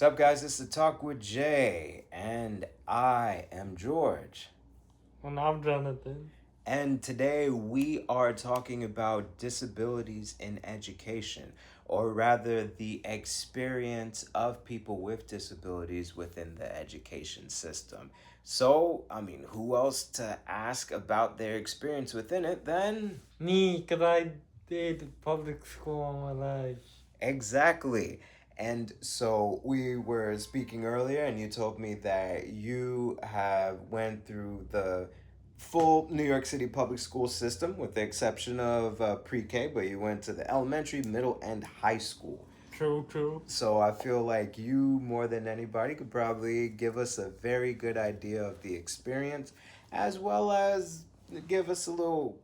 What's up, guys? This is the Talk with Jay, and I am George. And I'm Jonathan. And today we are talking about disabilities in education, or rather, the experience of people with disabilities within the education system. So, who else to ask about their experience within it than Me, because I did public school all my life. exactly. And so we were speaking earlier, and you told me that you have went through the full New York City public school system, with the exception of pre-K, but you went to the elementary, middle, and high school. True. So I feel like you, more than anybody, could probably give us a very good idea of the experience, as well as give us a little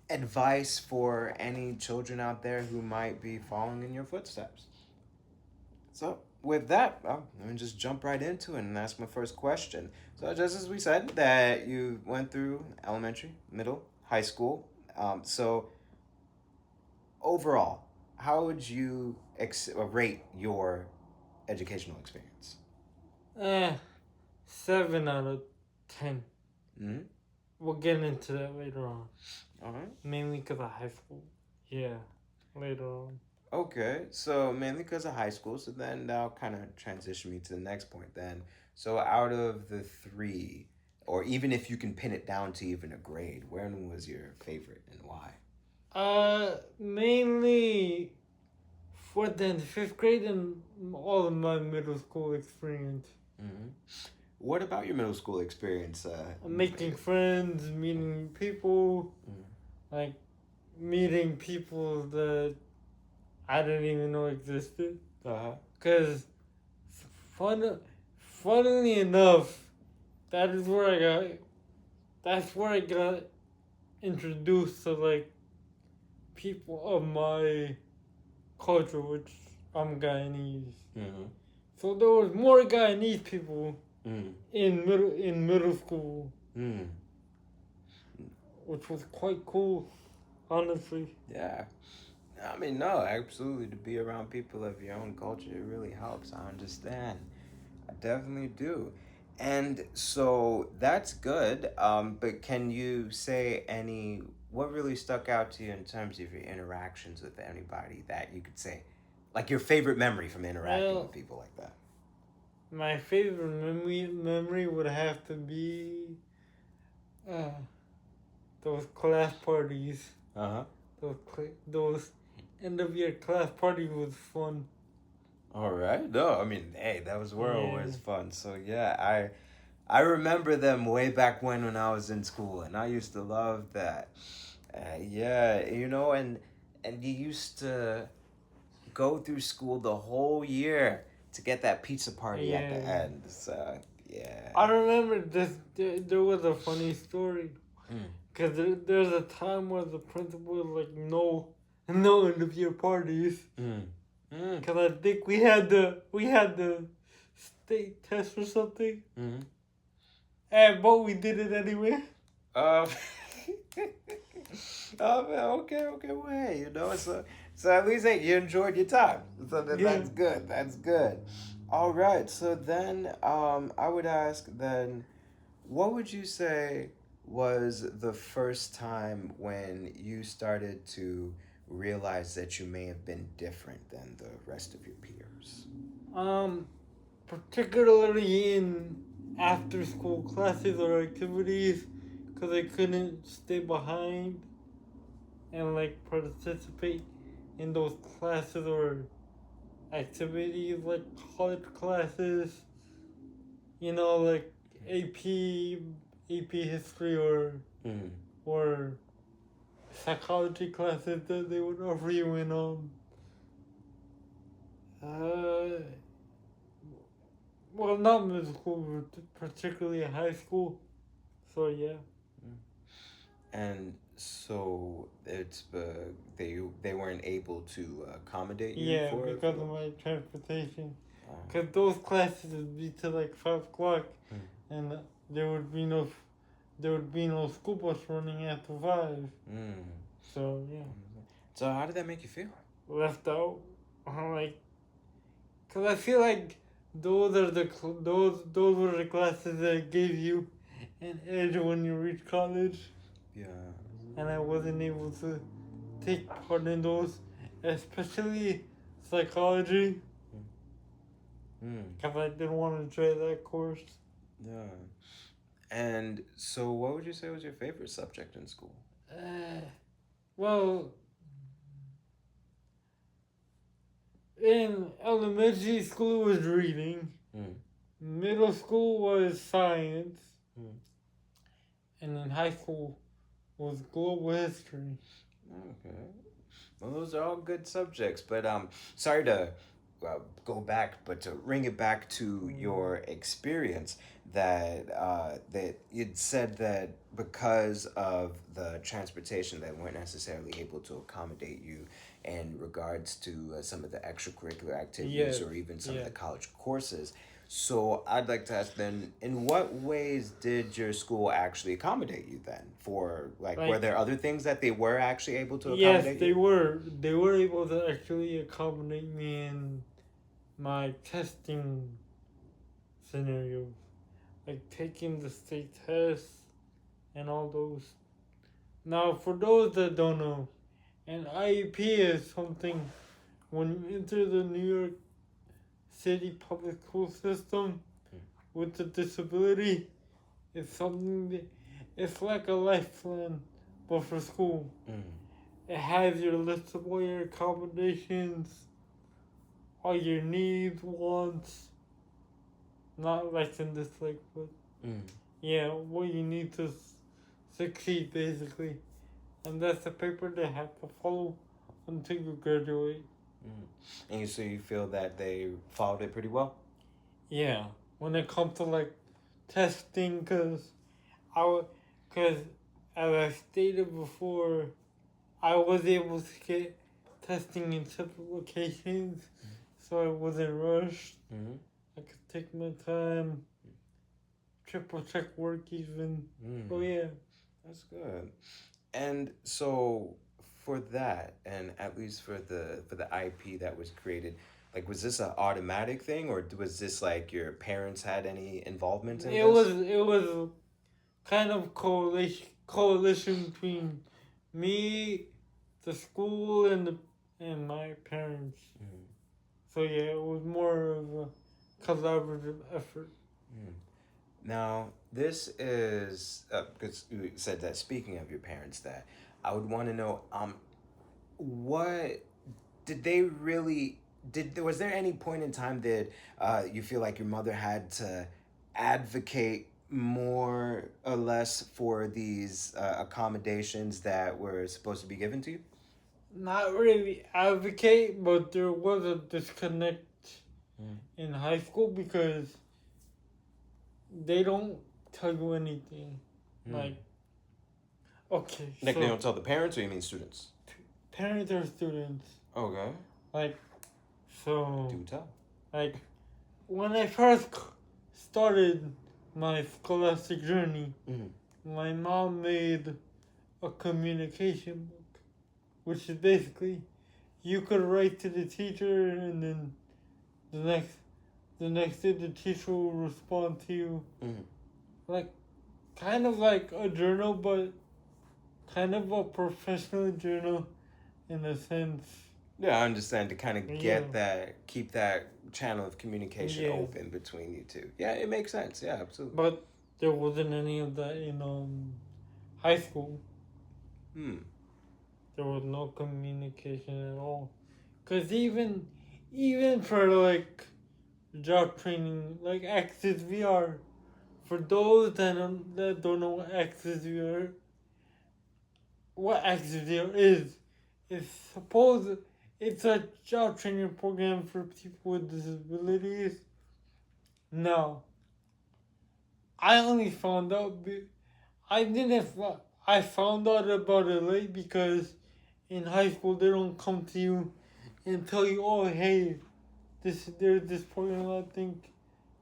advice for any children out there who might be following in your footsteps. So, with that, let me just jump right into it and ask my first question. So, just as we said, that you went through elementary, middle, high school. So, overall, how would you rate your educational experience? 7 out of 10. Mm-hmm. We'll get into that later on. All right. Mainly because of high school. Yeah, later on. Okay, so mainly because of high school, so then that'll kind of transition me to the next point then. So out of the three, or even if you can pin it down to even a grade, when was your favorite and why? Mainly 4th and 5th grade and all of my middle school experience. Mm-hmm. What about your middle school experience? Making friends, meeting people, Mm-hmm. like meeting people that I didn't even know existed. Uh-huh. Cause funnily enough, that's where I got introduced to like people of my culture, which I'm Guyanese. Mm-hmm. So there was more Guyanese people Mm. in middle school, Mm. which was quite cool, honestly. Yeah. No, absolutely. To be around people of your own culture, it really helps. I understand. I definitely do. And so that's good. But can you say what really stuck out to you in terms of your interactions with anybody that you could say, like your favorite memory from interacting with people like that? My favorite memory would have to be those class parties. Uh huh. Those end of year class parties was fun. All right. No, hey, were always Yeah. fun. So yeah, I remember them way back when I was in school, and I used to love that. Yeah, and you used to go through school the whole year to get that pizza party at the Yeah. end. So yeah. I remember this. There was a funny story. Mm. Cause there's a time where the principal was like, no end of year parties. Mm. Mm. Cause I think we had the state test or something. Mm. But we did it anyway. Uh, oh man, okay, well, hey, so at least hey, you enjoyed your time. So that's good. That's good. All right. So then, I would ask then, what would you say was the first time when you started to realize that you may have been different than the rest of your peers? Particularly in after school classes or activities, cause I couldn't stay behind and like participate in those classes or activities like college classes, like AP history Mm. or psychology classes that they would offer you in uh well, not middle school, but particularly high school. So yeah. And so they weren't able to accommodate you Yeah, for because of my transportation. Oh. Because those classes would be till like 5 o'clock, Mm. and there would be no school bus running after 5. Mm. So yeah, So how did that make you feel? left out. I'm like, Cause I feel like those were the classes that gave you an edge when you reach college, Yeah. and I wasn't able to take part in those, especially psychology. Cause I didn't want to try that course. Yeah. And so, what would you say was your favorite subject in school? Well, in elementary school was reading. Middle school was science. And in high school was global history. Okay. Well, those are all good subjects, but sorry to go back, but to bring it back to your experience, that you'd said that because of the transportation, they weren't necessarily able to accommodate you in regards to some of the extracurricular activities Yes, or even some of yeah. the college courses. So I'd like to ask then, in what ways did your school actually accommodate you then? For like were there other things that they were actually able to accommodate Yes, they you? were. They were able to actually accommodate me in my testing scenarios, like taking the state tests and all those. Now, for those that don't know, an IEP is something when you enter the New York City public school system with a disability. It's something that it's like a life plan, but for school. It has your list of all your accommodations, all your needs, wants, not likes and dislikes, but yeah, what you need to succeed basically. And that's the paper they have to follow until you graduate. And so you feel that they followed it pretty well? Yeah, when it comes to like testing, cause as I stated before, I was able to get testing in separate locations, so I wasn't rushed. I could take my time, triple check work even. Oh yeah, That's good. And so for that, and at least for the IP that was created, like was this an automatic thing, or was this like your parents had any involvement in this? it was kind of coalition between me, the school, and my parents. So yeah, it was more of a collaborative effort. Now, this is because you said that speaking of your parents, that I would want to know, what did they really did? Was there any point in time that you feel like your mother had to advocate more or less for these accommodations that were supposed to be given to you? Not really advocate, but there was a disconnect in high school because they don't tell you anything. Like, okay, Like so they don't tell the parents, or you mean students? parents or students. Okay. Like, so. Do tell. Like, when I first started my scholastic journey, my mom made a communication book, which is basically you could write to the teacher, and then the next day the teacher will respond to you. Like, kind of like a journal, but kind of a professional journal in a sense. Yeah, I understand, to kind of keep that channel of communication open between you two. Yeah, it makes sense. Yeah, absolutely. But there wasn't any of that in high school. There was no communication at all. Cause even for like job training, like Access VR, for those that don't know what Access VR is, it's a job training program for people with disabilities. Now, I only found out. I found out about it late because in high school they don't come to you and tell you, oh hey, there's this program I think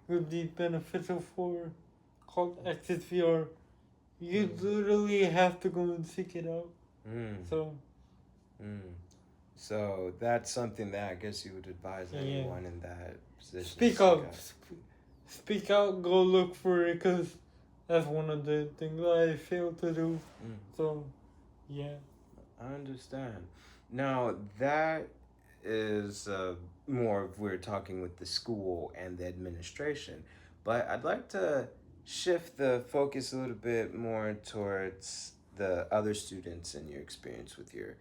would be beneficial for, called Access VR. You literally have to go and seek it out. So. So that's something that I guess you would advise Yeah. anyone in that position. Speak up. Speak out. Go look for it, because that's one of the things I failed to do. So, yeah. I understand. Now that is more of we're talking with the school and the administration, but I'd like to shift the focus a little bit more towards the other students and your experience with your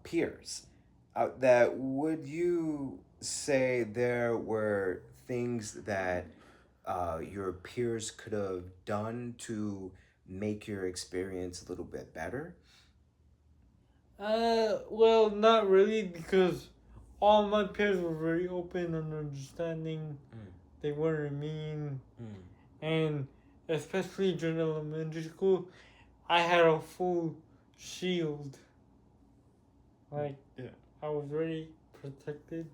peers. That would you say there were things that your peers could have done to make your experience a little bit better? Well, not really, because all my peers were very open and understanding. They weren't mean. And especially during elementary school, I had a full shield. Like, yeah, I was very protected.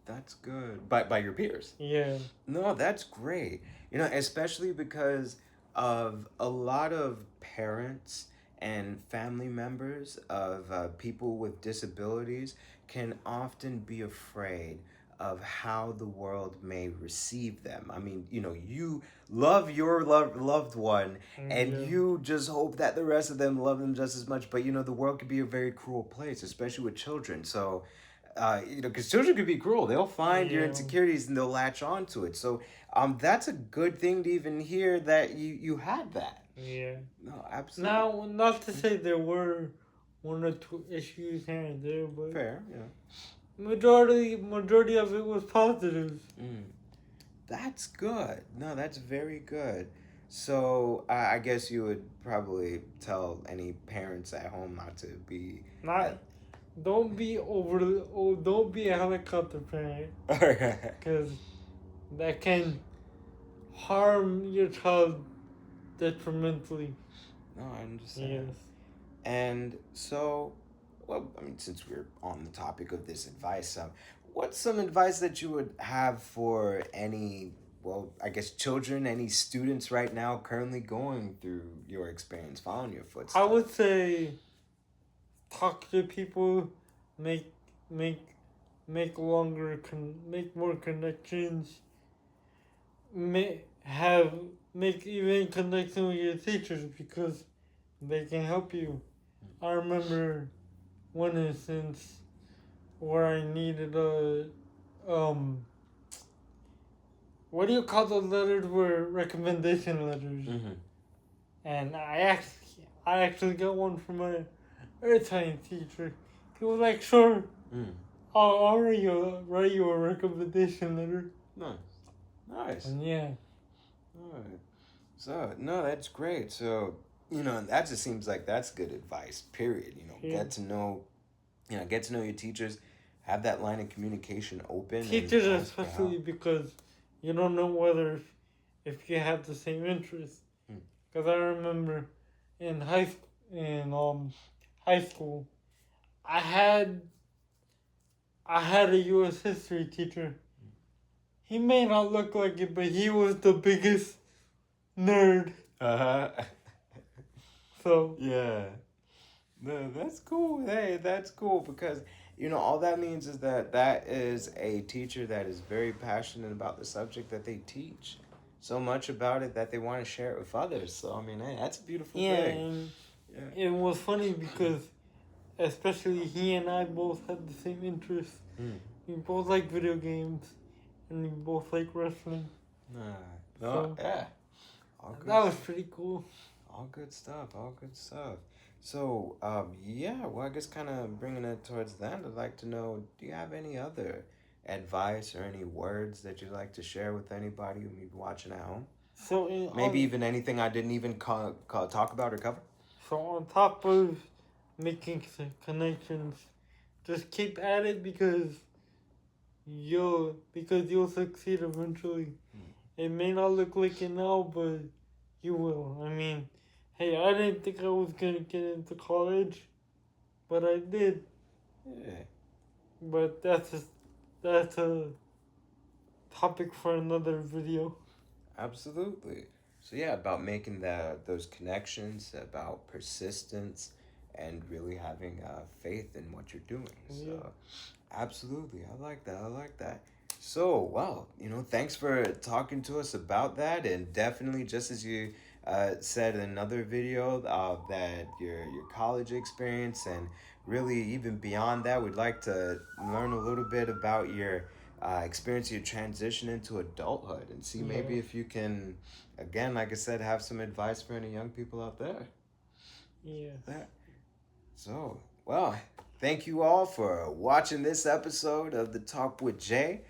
That's good. By your peers. Yeah. No, that's great. Especially because of a lot of parents and family members of people with disabilities can often be afraid of how the world may receive them. I mean, you love your loved one, and you just hope that the rest of them love them just as much. But the world could be a very cruel place, especially with children. So because children could be cruel. They'll find your insecurities and they'll latch onto it. So, that's a good thing to even hear that you had that. Yeah. No, absolutely. Now, not to say there were one or two issues here and there, but fair, yeah. Majority of it was positive. That's good. No, that's very good. So I guess you would probably tell any parents at home not to be don't be don't be a helicopter parent, because that can harm your child detrimentally. No, I understand. Yes. And so, well, I mean, since we're on the topic of this advice, what's some advice that you would have for any, well, I guess children, any students right now currently going through your experience, following your footsteps? I would say talk to people, make more connections, make even connection with your teachers, because they can help you. I remember one instance where I needed what do you call those letters? Were recommendation letters. And I actually got one from my earth science teacher. He was like, "Sure, I'll write you a recommendation letter." Nice. And yeah. Alright. So, no, that's great. So, that just seems like that's good advice, period. Get to know your teachers, have that line of communication open. Teachers especially, because you don't know if you have the same interests. Because I remember in high school, I had a U.S. history teacher. He may not look like it, but he was the biggest nerd. So yeah, no, that's cool. Hey, that's cool, because all that means is that is a teacher that is very passionate about the subject that they teach. So much about it that they want to share it with others. So I mean, hey, that's a beautiful thing. And it was funny because, especially he and I both had the same interests. We both like video games, and we both like wrestling. Yeah. That was pretty cool. All good stuff. So, well, I guess kind of bringing it towards the end, I'd like to know, do you have any other advice or any words that you'd like to share with anybody who may be watching at home? So maybe even anything I didn't even talk about or cover? So on top of making connections, just keep at it, because you'll succeed eventually. It may not look like it now, but you will. I mean, hey, I didn't think I was gonna get into college, but I did. Yeah. But that's a topic for another video. Absolutely. So yeah, about making those connections, about persistence, and really having faith in what you're doing. So absolutely, I like that. I like that. So, well, thanks for talking to us about that, and definitely, just as you said in another video, that your college experience, and really even beyond that, we'd like to learn a little bit about your experience, your transition into adulthood, and see maybe if you can, again, like I said, have some advice for any young people out there. Yeah. So, well, thank you all for watching this episode of The Talk with Jay.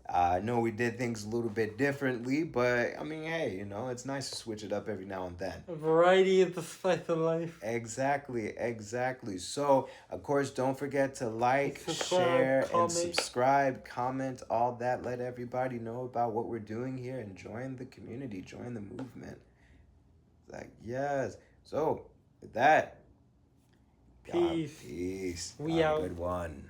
I know we did things a little bit differently, but I mean, hey, it's nice to switch it up every now and then. A variety is the spice of life. Exactly. So, of course, don't forget to like, share, and subscribe, comment, all that. Let everybody know about what we're doing here and join the community, join the movement. Yes. So, with that, peace. Peace. We Have out. a good one.